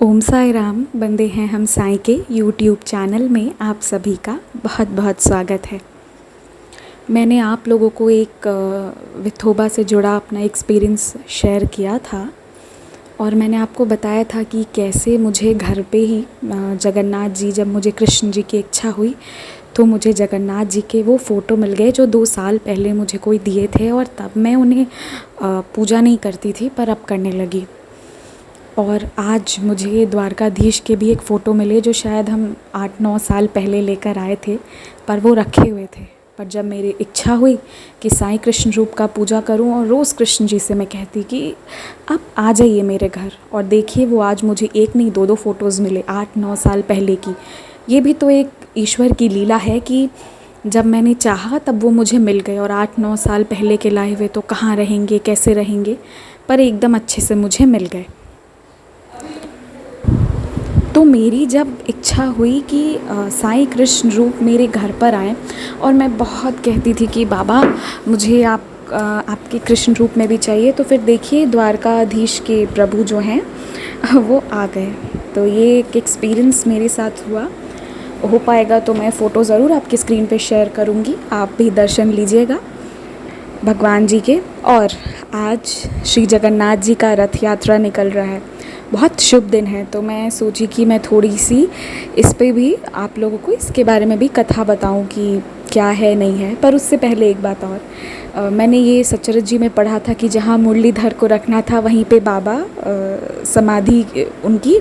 ओम साई राम। बंदे हैं हम साईं के यूट्यूब चैनल में आप सभी का बहुत बहुत स्वागत है। मैंने आप लोगों को एक विठोबा से जुड़ा अपना एक्सपीरियंस शेयर किया था और मैंने आपको बताया था कि कैसे मुझे घर पे ही जगन्नाथ जी, जब मुझे कृष्ण जी की इच्छा हुई तो मुझे जगन्नाथ जी के वो फ़ोटो मिल गए जो 2 साल पहले मुझे कोई दिए थे और तब मैं उन्हें पूजा नहीं करती थी पर अब करने लगी। और आज मुझे द्वारकाधीश के भी एक फ़ोटो मिले जो शायद हम 8-9 साल पहले लेकर आए थे, पर वो रखे हुए थे। पर जब मेरी इच्छा हुई कि साईं कृष्ण रूप का पूजा करूं और रोज़ कृष्ण जी से मैं कहती कि आप आ जाइए मेरे घर, और देखिए वो आज मुझे एक नहीं 2-2 फ़ोटोज़ मिले 8-9 साल पहले की। ये भी तो एक ईश्वर की लीला है कि जब मैंने चाहा तब वो मुझे मिल गए, और 8-9 साल पहले के लाए हुए तो कहाँ रहेंगे, कैसे रहेंगे, पर एकदम अच्छे से मुझे मिल गए। तो मेरी जब इच्छा हुई कि साईं कृष्ण रूप मेरे घर पर आए, और मैं बहुत कहती थी कि बाबा मुझे आपके कृष्ण रूप में भी चाहिए, तो फिर देखिए द्वारकाधीश के प्रभु जो हैं वो आ गए। तो ये एक एक्सपीरियंस मेरे साथ हुआ। हो पाएगा तो मैं फ़ोटो ज़रूर आपकी स्क्रीन पे शेयर करूँगी, आप भी दर्शन लीजिएगा भगवान जी के। और आज श्री जगन्नाथ जी का रथ यात्रा निकल रहा है, बहुत शुभ दिन है, तो मैं सोची कि मैं थोड़ी सी इस पे भी आप लोगों को इसके बारे में भी कथा बताऊं कि क्या है नहीं है। पर उससे पहले एक बात और, मैंने ये सच्चरित्र जी में पढ़ा था कि जहाँ मुरलीधर को रखना था वहीं पे बाबा समाधि उनकी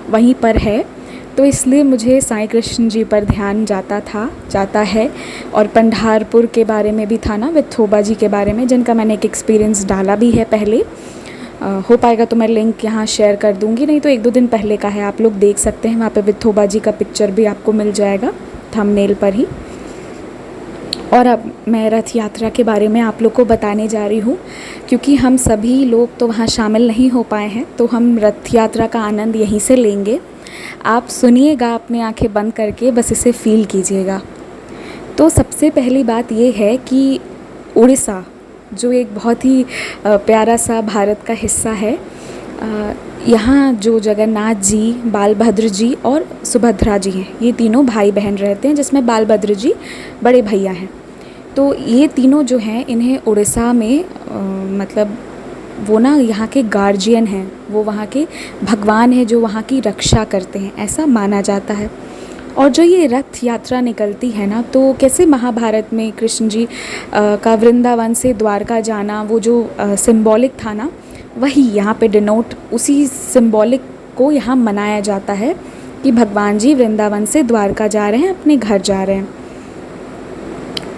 वहीं पर है, तो इसलिए मुझे साईं कृष्ण जी पर ध्यान जाता है। और पंढारपुर के बारे में भी था ना, विठोबा जी के बारे में, जिनका मैंने एक एक्सपीरियंस डाला भी है पहले। हो पाएगा तो मैं लिंक यहाँ शेयर कर दूँगी, नहीं तो 1-2 दिन पहले का है, आप लोग देख सकते हैं। वहाँ पे विठोबा जी का पिक्चर भी आपको मिल जाएगा थंबनेल पर ही। और अब मैं रथ यात्रा के बारे में आप लोग को बताने जा रही हूँ, क्योंकि हम सभी लोग तो वहाँ शामिल नहीं हो पाए हैं, तो हम रथ यात्रा का आनंद यहीं से लेंगे। आप सुनिएगा अपनी आंखें बंद करके, बस इसे फील कीजिएगा। तो सबसे पहली बात ये है कि उड़ीसा जो एक बहुत ही प्यारा सा भारत का हिस्सा है, यहाँ जो जगन्नाथ जी, बालभद्र जी और सुभद्रा जी हैं, ये तीनों भाई बहन रहते हैं, जिसमें बालभद्र जी बड़े भैया हैं। तो ये तीनों जो हैं, इन्हें उड़ीसा में मतलब वो ना यहाँ के गार्जियन हैं, वो वहाँ के भगवान हैं जो वहाँ की रक्षा करते हैं, ऐसा माना जाता है। और जो ये रथ यात्रा निकलती है ना, तो कैसे महाभारत में कृष्ण जी का वृंदावन से द्वारका जाना, वो जो सिंबॉलिक था ना, वही यहाँ पे डिनोट, उसी सिंबॉलिक को यहाँ मनाया जाता है कि भगवान जी वृंदावन से द्वारका जा रहे हैं, अपने घर जा रहे हैं।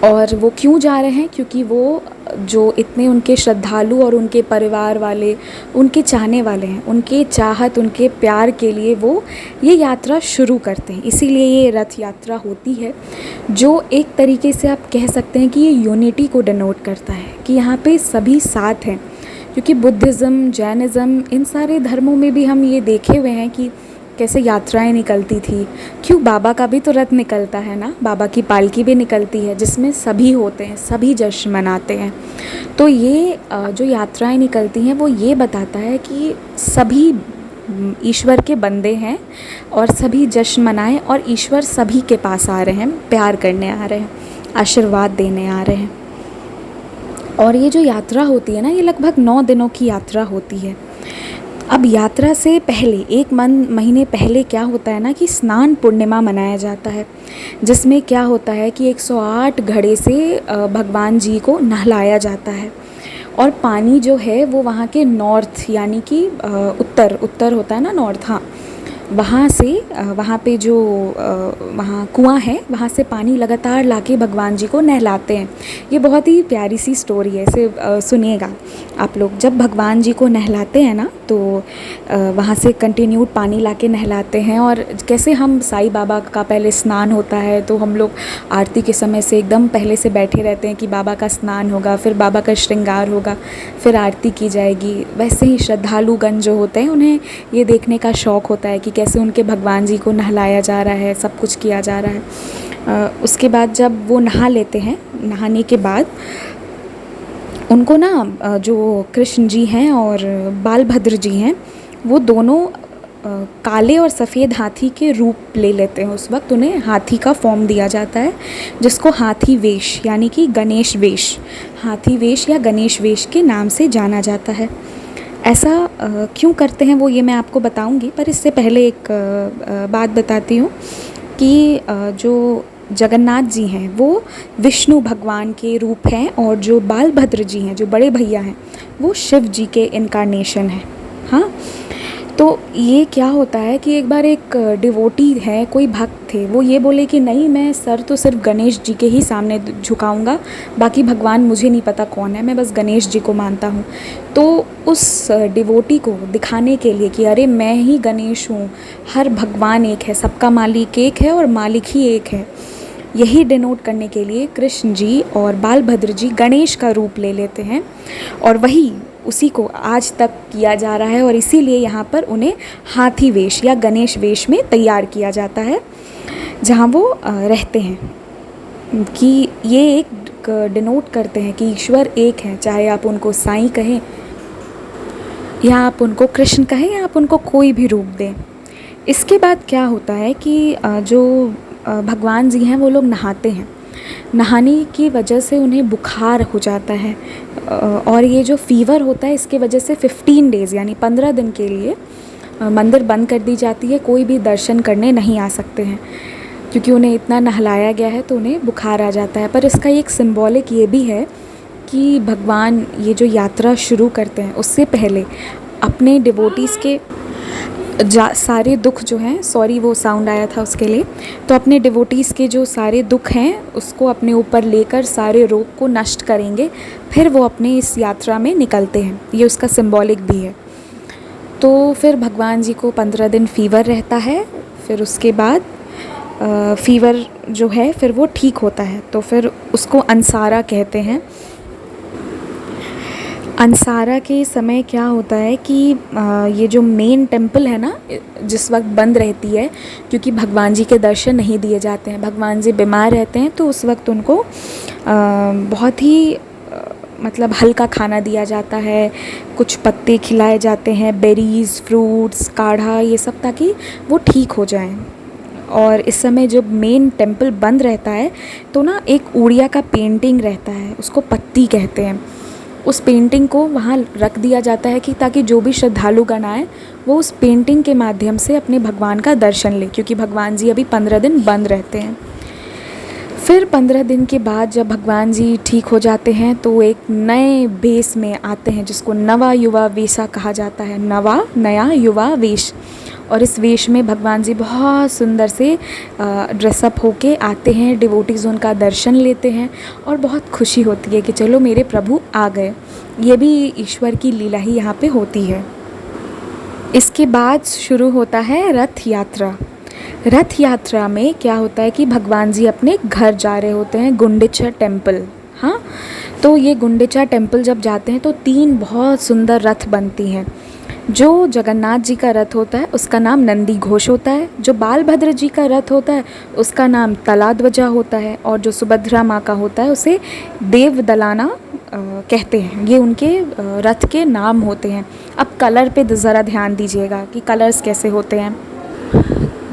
और वो क्यों जा रहे हैं? क्योंकि वो जो इतने उनके श्रद्धालु और उनके परिवार वाले, उनके चाहने वाले हैं, उनके चाहत, उनके प्यार के लिए वो ये यात्रा शुरू करते हैं। इसीलिए ये रथ यात्रा होती है, जो एक तरीके से आप कह सकते हैं कि ये यूनिटी को डिनोट करता है कि यहाँ पे सभी साथ हैं। क्योंकि बुद्धिज़्म, जैनिज़्म, इन सारे धर्मों में भी हम ये देखे हुए हैं कि कैसे यात्राएं निकलती थी। क्यों? बाबा का भी तो रथ निकलता है ना, बाबा की पालकी भी निकलती है, जिसमें सभी होते हैं, सभी जश्न मनाते हैं। तो ये जो यात्राएं निकलती हैं वो ये बताता है कि सभी ईश्वर के बंदे हैं और सभी जश्न मनाएं, और ईश्वर सभी के पास आ रहे हैं, प्यार करने आ रहे हैं, आशीर्वाद देने आ रहे हैं। और ये जो यात्रा होती है ना, ये लगभग 9 दिनों की यात्रा होती है। अब यात्रा से पहले 1 महीने पहले क्या होता है ना कि स्नान पूर्णिमा मनाया जाता है, जिसमें क्या होता है कि 108 घड़े से भगवान जी को नहलाया जाता है। और पानी जो है वो वहाँ के नॉर्थ, यानी कि उत्तर होता है ना, नॉर्थ, हाँ, वहाँ से वहाँ पे जो वहाँ कुआं है, वहाँ से पानी लगातार लाके भगवान जी को नहलाते हैं। ये बहुत ही प्यारी सी स्टोरी है, इसे सुनिएगा आप लोग। जब भगवान जी को नहलाते हैं ना, तो वहाँ से कंटिन्यूड पानी लाके नहलाते हैं। और कैसे हम साईं बाबा का पहले स्नान होता है, तो हम लोग आरती के समय से एकदम पहले से बैठे रहते हैं कि बाबा का स्नान होगा, फिर बाबा का श्रृंगार होगा, फिर आरती की जाएगी। वैसे ही श्रद्धालुगण जो होते हैं, उन्हें ये देखने का शौक़ होता है कि कैसे उनके भगवान जी को नहलाया जा रहा है, सब कुछ किया जा रहा है। उसके बाद जब वो नहा लेते हैं, नहाने के बाद उनको ना जो कृष्ण जी हैं और बालभद्र जी हैं, वो दोनों काले और सफ़ेद हाथी के रूप ले लेते हैं। उस वक्त उन्हें हाथी का फॉर्म दिया जाता है, जिसको हाथी वेश यानी कि गणेश वेश, हाथी वेश या गणेश वेश के नाम से जाना जाता है। ऐसा क्यों करते हैं वो ये मैं आपको बताऊंगी, पर इससे पहले एक बात बताती हूँ कि जो जगन्नाथ जी हैं वो विष्णु भगवान के रूप हैं, और जो बालभद्र जी हैं, जो बड़े भैया हैं, वो शिव जी के इनकारनेशन हैं। हाँ, तो ये क्या होता है कि एक बार एक डिवोटी है, कोई भक्त थे, वो ये बोले कि नहीं, मैं सर तो सिर्फ गणेश जी के ही सामने झुकाऊंगा, बाकी भगवान मुझे नहीं पता कौन है, मैं बस गणेश जी को मानता हूँ। तो उस डिवोटी को दिखाने के लिए कि अरे मैं ही गणेश हूँ, हर भगवान एक है, सबका मालिक एक है और मालिक ही एक है, यही डिनोट करने के लिए कृष्ण जी और बालभद्र जी गणेश का रूप ले लेते हैं, और वही उसी को आज तक किया जा रहा है, और इसीलिए यहाँ पर उन्हें हाथी वेश या गणेश वेश में तैयार किया जाता है, जहाँ वो रहते हैं। कि ये एक डिनोट करते हैं कि ईश्वर एक है, चाहे आप उनको साईं कहें या आप उनको कृष्ण कहें या आप उनको कोई भी रूप दें। इसके बाद क्या होता है कि जो भगवान जी हैं वो लोग नहाते हैं, नहाने की वजह से उन्हें बुखार हो जाता है, और ये जो फ़ीवर होता है इसके वजह से 15 डेज़ यानी 15 दिन के लिए मंदिर बंद कर दी जाती है, कोई भी दर्शन करने नहीं आ सकते हैं, क्योंकि उन्हें इतना नहलाया गया है तो उन्हें बुखार आ जाता है। पर इसका एक सिंबॉलिक ये भी है कि भगवान ये जो यात्रा शुरू करते हैं उससे पहले अपने डिवोटीज़ के सारे दुख जो हैं, सॉरी वो साउंड आया था उसके लिए, तो अपने डिवोटीज़ के जो सारे दुख हैं उसको अपने ऊपर लेकर सारे रोग को नष्ट करेंगे, फिर वो अपने इस यात्रा में निकलते हैं, ये उसका सिंबॉलिक भी है। तो फिर भगवान जी को 15 दिन फ़ीवर रहता है, फिर उसके बाद फ़ीवर जो है फिर वो ठीक होता है, तो फिर उसको अंसारा कहते हैं। अंसारा के समय क्या होता है कि ये जो मेन टेम्पल है ना, जिस वक्त बंद रहती है, क्योंकि भगवान जी के दर्शन नहीं दिए जाते हैं, भगवान जी बीमार रहते हैं, तो उस वक्त उनको बहुत ही मतलब हल्का खाना दिया जाता है, कुछ पत्ते खिलाए जाते हैं, बेरीज़, फ्रूट्स, काढ़ा, ये सब, ताकि वो ठीक हो जाएं। और इस समय जब मेन टेम्पल बंद रहता है तो ना एक उड़िया का पेंटिंग रहता है, उसको पत्ती कहते हैं, उस पेंटिंग को वहाँ रख दिया जाता है कि ताकि जो भी श्रद्धालुगण आए वो उस पेंटिंग के माध्यम से अपने भगवान का दर्शन लें, क्योंकि भगवान जी अभी 15 दिन बंद रहते हैं। फिर 15 दिन के बाद जब भगवान जी ठीक हो जाते हैं तो एक नए बेस में आते हैं, जिसको नवा युवा वेशा कहा जाता है, नया युवा वेश। और इस वेश में भगवान जी बहुत सुंदर से ड्रेसअप होके आते हैं, डिवोटीज़ उनका दर्शन लेते हैं, और बहुत खुशी होती है कि चलो मेरे प्रभु आ गए। ये भी ईश्वर की लीला ही यहाँ पे होती है। इसके बाद शुरू होता है रथ यात्रा। रथ यात्रा में क्या होता है कि भगवान जी अपने घर जा रहे होते हैं, गुंडिचा टेम्पल। हाँ, तो ये गुंडिचा टेम्पल जब जाते हैं तो 3 बहुत सुंदर रथ बनती हैं। जो जगन्नाथ जी का रथ होता है उसका नाम नंदी घोष होता है, जो बालभद्र जी का रथ होता है उसका नाम तलाध्वजा होता है, और जो सुभद्रा माँ का होता है उसे देवदलाना कहते हैं। ये उनके रथ के नाम होते हैं। अब कलर पे ज़रा ध्यान दीजिएगा कि कलर्स कैसे होते हैं।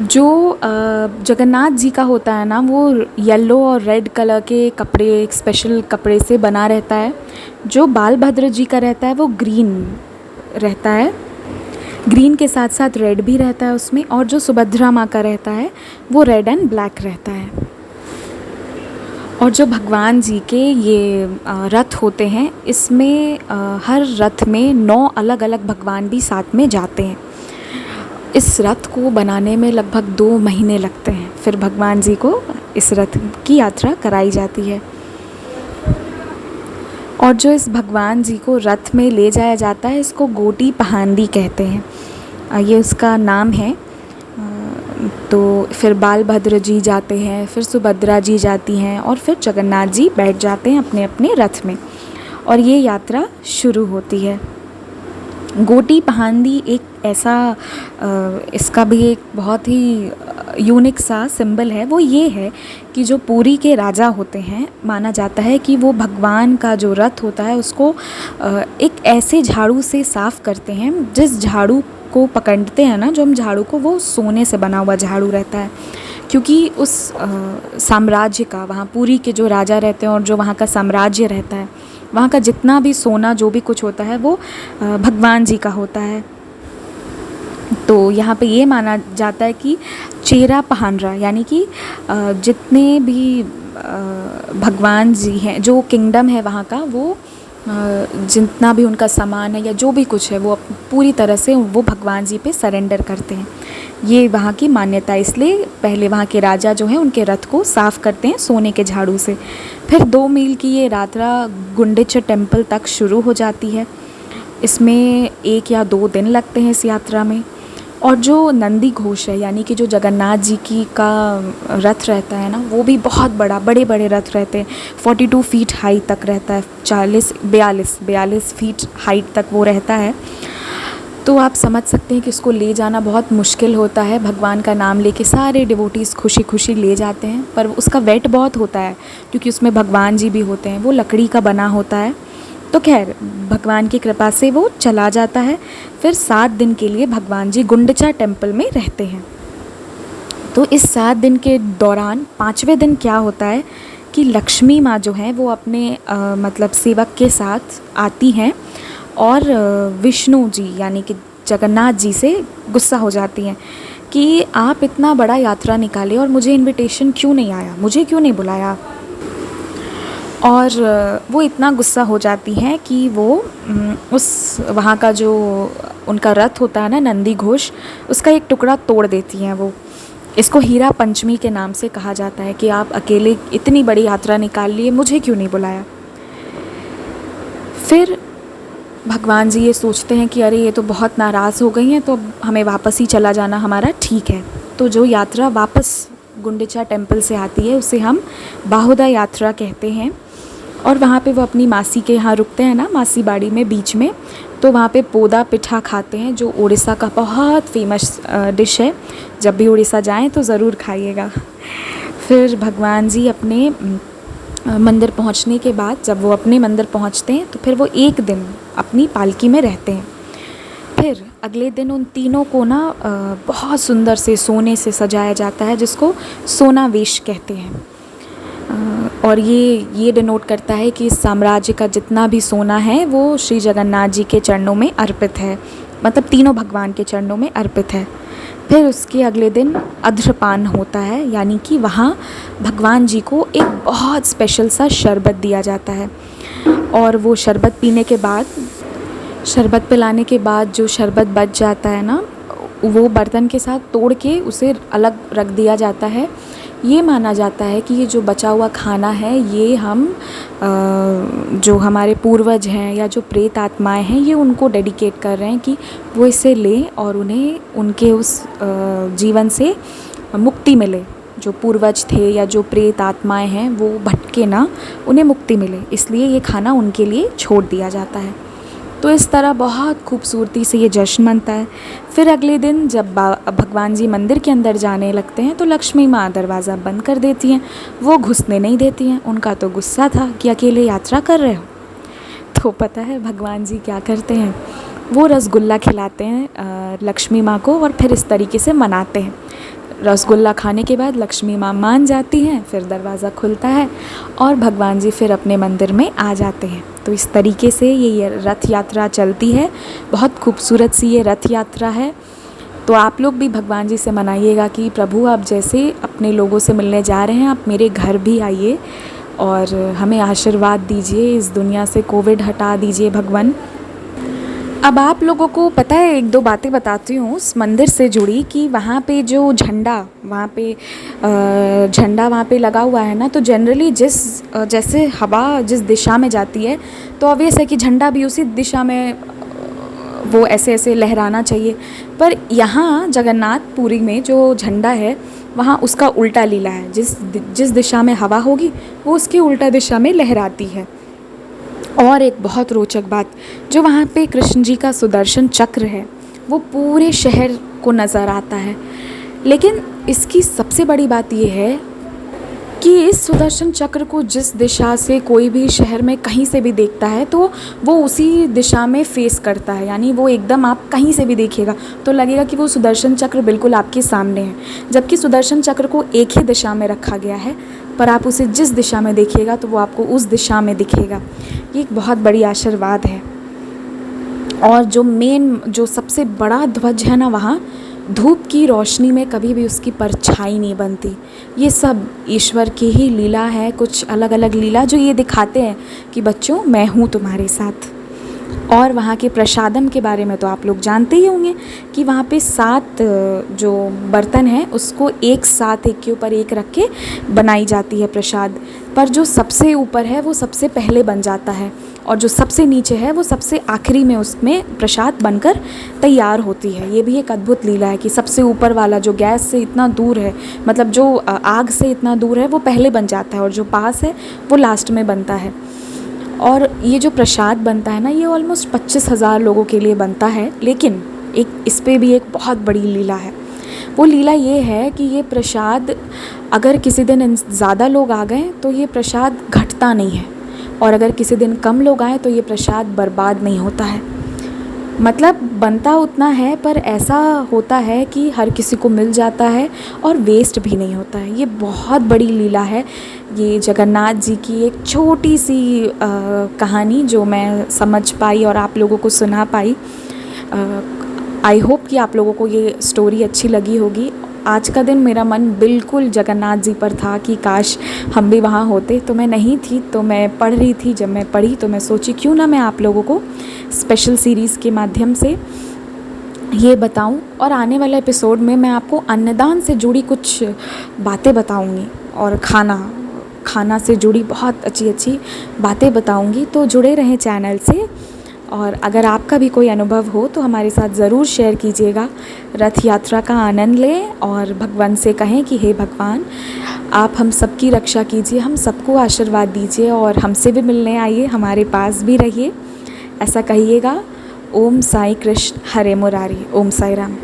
जो जगन्नाथ जी का होता है ना, वो येलो और रेड कलर के कपड़े, एक स्पेशल कपड़े से बना रहता है। जो बालभद्र जी का रहता है वो ग्रीन रहता है, ग्रीन के साथ साथ रेड भी रहता है उसमें, और जो सुभद्रा माँ का रहता है वो रेड एंड ब्लैक रहता है। और जो भगवान जी के ये रथ होते हैं, इसमें हर रथ में 9 अलग अलग भगवान भी साथ में जाते हैं। इस रथ को बनाने में लगभग 2 महीने लगते हैं, फिर भगवान जी को इस रथ की यात्रा कराई जाती है। और जो इस भगवान जी को रथ में ले जाया जाता है इसको गोटी पहांदी कहते हैं, ये उसका नाम है। तो फिर बालभद्र जी जाते हैं, फिर सुभद्रा जी जाती हैं, और फिर जगन्नाथ जी बैठ जाते हैं अपने अपने रथ में, और ये यात्रा शुरू होती है। गोटी पहांदी एक ऐसा इसका भी एक बहुत ही यूनिक सा सिंबल है। वो ये है कि जो पुरी के राजा होते हैं, माना जाता है कि वो भगवान का जो रथ होता है उसको एक ऐसे झाड़ू से साफ़ करते हैं जिस झाड़ू को पकड़ते हैं ना, जो हम झाड़ू को, वो सोने से बना हुआ झाड़ू रहता है, क्योंकि उस साम्राज्य का, वहाँ पुरी के जो राजा रहते हैं और जो वहाँ का साम्राज्य रहता है, वहाँ का जितना भी सोना जो भी कुछ होता है वो भगवान जी का होता है। तो यहाँ पे ये माना जाता है कि चेरा पहानरा, यानी कि जितने भी भगवान जी हैं, जो किंगडम है वहाँ का, वो जितना भी उनका सामान है या जो भी कुछ है वो पूरी तरह से वो भगवान जी पे सरेंडर करते हैं। ये वहाँ की मान्यता है। इसलिए पहले वहाँ के राजा जो हैं उनके रथ को साफ़ करते हैं सोने के झाड़ू से। फिर 2 मील की ये यात्रा गुंडीचा टेम्पल तक शुरू हो जाती है। इसमें 1 या 2 दिन लगते हैं इस यात्रा में। और जो नंदी घोष है, यानी कि जो जगन्नाथ जी की का रथ रहता है ना, वो भी बहुत बड़े बड़े रथ रहते हैं। 42 फीट हाइट तक रहता है, 42 फीट हाइट तक वो रहता है। तो आप समझ सकते हैं कि इसको ले जाना बहुत मुश्किल होता है। भगवान का नाम लेके सारे डिवोटीज़ खुशी खुशी ले जाते हैं, पर उसका वेट बहुत होता है क्योंकि उसमें भगवान जी भी होते हैं। वो लकड़ी का बना होता है। तो खैर, भगवान की कृपा से वो चला जाता है। फिर 7 दिन के लिए भगवान जी गुंडीचा टेम्पल में रहते हैं। तो इस 7 दिन के दौरान 5वें दिन क्या होता है कि लक्ष्मी माँ जो है वो अपने मतलब सेवक के साथ आती हैं और विष्णु जी यानी कि जगन्नाथ जी से गुस्सा हो जाती हैं कि आप इतना बड़ा यात्रा निकाले और मुझे इनविटेशन क्यों नहीं आया, मुझे क्यों नहीं बुलाया। और वो इतना गुस्सा हो जाती हैं कि वो उस वहाँ का जो उनका रथ होता है ना, नंदी घोष, उसका एक टुकड़ा तोड़ देती हैं वो। इसको हीरा पंचमी के नाम से कहा जाता है कि आप अकेले इतनी बड़ी यात्रा निकाल लिए, मुझे क्यों नहीं बुलाया। फिर भगवान जी ये सोचते हैं कि अरे ये तो बहुत नाराज़ हो गई हैं, तो हमें वापस ही चला जाना हमारा ठीक है। तो जो यात्रा वापस गुंडीचा टेम्पल से आती है उसे हम बाहुदा यात्रा कहते हैं। और वहाँ पे वो अपनी मासी के यहाँ रुकते हैं ना, मासी बाड़ी में बीच में। तो वहाँ पे पोदा पिठा खाते हैं, जो उड़ीसा का बहुत फेमस डिश है। जब भी उड़ीसा जाएं तो ज़रूर खाइएगा। फिर भगवान जी अपने मंदिर पहुँचने के बाद, जब वो अपने मंदिर पहुँचते हैं तो फिर वो 1 दिन अपनी पालकी में रहते हैं। फिर अगले दिन उन तीनों को ना बहुत सुंदर से सोने से सजाया जाता है, जिसको सोना वेश कहते हैं। और ये डिनोट करता है कि इस साम्राज्य का जितना भी सोना है वो श्री जगन्नाथ जी के चरणों में अर्पित है, मतलब तीनों भगवान के चरणों में अर्पित है। फिर उसके अगले दिन अध्रपान होता है, यानी कि वहाँ भगवान जी को एक बहुत स्पेशल सा शरबत दिया जाता है। और वो शरबत पीने के बाद, शरबत पिलाने के बाद जो शरबत बच जाता है ना, वो बर्तन के साथ तोड़ के उसे अलग रख दिया जाता है। ये माना जाता है कि ये जो बचा हुआ खाना है, ये हम जो हमारे पूर्वज हैं या जो प्रेत आत्माएं हैं, ये उनको डेडिकेट कर रहे हैं कि वो इसे लें और उन्हें उनके उस जीवन से मुक्ति मिले। जो पूर्वज थे या जो प्रेत आत्माएं हैं वो भटके ना, उन्हें मुक्ति मिले, इसलिए ये खाना उनके लिए छोड़ दिया जाता है। तो इस तरह बहुत खूबसूरती से ये जश्न मनता है। फिर अगले दिन जब भगवान जी मंदिर के अंदर जाने लगते हैं तो लक्ष्मी माँ दरवाज़ा बंद कर देती हैं, वो घुसने नहीं देती हैं। उनका तो गुस्सा था कि अकेले यात्रा कर रहे हो। तो पता है भगवान जी क्या करते हैं, वो रसगुल्ला खिलाते हैं लक्ष्मी माँ को और फिर इस तरीके से मनाते हैं। रसगुल्ला खाने के बाद लक्ष्मी माँ मान जाती हैं, फिर दरवाज़ा खुलता है और भगवान जी फिर अपने मंदिर में आ जाते हैं। तो इस तरीके से ये रथ यात्रा चलती है। बहुत खूबसूरत सी ये रथ यात्रा है। तो आप लोग भी भगवान जी से मनाइएगा कि प्रभु आप जैसे अपने लोगों से मिलने जा रहे हैं, आप मेरे घर भी आइए और हमें आशीर्वाद दीजिए, इस दुनिया से कोविड हटा दीजिए भगवान। अब आप लोगों को पता है, 1-2 बातें बताती हूँ उस मंदिर से जुड़ी कि वहाँ पे जो झंडा वहाँ पे लगा हुआ है ना, तो जनरली जैसे हवा जिस दिशा में जाती है तो ऑब्वियस है कि झंडा भी उसी दिशा में वो ऐसे ऐसे लहराना चाहिए। पर यहाँ जगन्नाथ पुरी में जो झंडा है वहाँ उसका उल्टा लीला है। जिस दिशा में हवा होगी वो उसकी उल्टा दिशा में लहराती है। और एक बहुत रोचक बात, जो वहाँ पे कृष्ण जी का सुदर्शन चक्र है वो पूरे शहर को नज़र आता है। लेकिन इसकी सबसे बड़ी बात ये है कि इस सुदर्शन चक्र को जिस दिशा से कोई भी शहर में कहीं से भी देखता है तो वो उसी दिशा में फेस करता है, यानी वो एकदम आप कहीं से भी देखिएगा तो लगेगा कि वो सुदर्शन चक्र बिल्कुल आपके सामने है, जबकि सुदर्शन चक्र को एक ही दिशा में रखा गया है, पर आप उसे जिस दिशा में देखिएगा तो वो आपको उस दिशा में दिखेगा। ये एक बहुत बड़ी आशीर्वाद है। और जो सबसे बड़ा ध्वज है ना, वहाँ धूप की रोशनी में कभी भी उसकी परछाई नहीं बनती। ये सब ईश्वर की ही लीला है, कुछ अलग अलग लीला जो ये दिखाते हैं कि बच्चों मैं हूँ तुम्हारे साथ। और वहाँ के प्रसादम के बारे में तो आप लोग जानते ही होंगे कि वहाँ पे 7 जो बर्तन हैं उसको एक साथ एक के ऊपर एक रख के बनाई जाती है प्रसाद, पर जो सबसे ऊपर है वो सबसे पहले बन जाता है और जो सबसे नीचे है वो सबसे आखिरी में उसमें प्रसाद बनकर तैयार होती है। ये भी एक अद्भुत लीला है कि सबसे ऊपर वाला जो गैस से इतना दूर है, मतलब जो आग से इतना दूर है, वो पहले बन जाता है और जो पास है वो लास्ट में बनता है। और ये जो प्रसाद बनता है ना, ये ऑलमोस्ट 25,000 लोगों के लिए बनता है, लेकिन इस पे भी एक बहुत बड़ी लीला है। वो लीला ये है कि ये प्रसाद अगर किसी दिन ज़्यादा लोग आ गए तो ये प्रसाद घटता नहीं है, और अगर किसी दिन कम लोग आए तो ये प्रसाद बर्बाद नहीं होता है। मतलब बनता उतना है पर ऐसा होता है कि हर किसी को मिल जाता है और वेस्ट भी नहीं होता है। ये बहुत बड़ी लीला है। ये जगन्नाथ जी की एक छोटी सी कहानी जो मैं समझ पाई और आप लोगों को सुना पाई। आई होप कि आप लोगों को ये स्टोरी अच्छी लगी होगी। आज का दिन मेरा मन बिल्कुल जगन्नाथ जी पर था कि काश हम भी वहाँ होते। तो मैं नहीं थी, तो मैं पढ़ रही थी। जब मैं पढ़ी तो मैं सोची क्यों ना मैं आप लोगों को स्पेशल सीरीज़ के माध्यम से ये बताऊं, और आने वाले एपिसोड में मैं आपको अन्नदान से जुड़ी कुछ बातें बताऊंगी और खाना से जुड़ी बहुत अच्छी बातें बताऊंगी। तो जुड़े रहें चैनल से, और अगर आपका भी कोई अनुभव हो तो हमारे साथ ज़रूर शेयर कीजिएगा। रथ यात्रा का आनंद लें और भगवान से कहें कि हे भगवान, आप हम सबकी रक्षा कीजिए, हम सबको आशीर्वाद दीजिए और हमसे भी मिलने आइए, हमारे पास भी रहिए, ऐसा कहिएगा। ओम साई कृष्ण हरे मुरारी। ओम साई राम।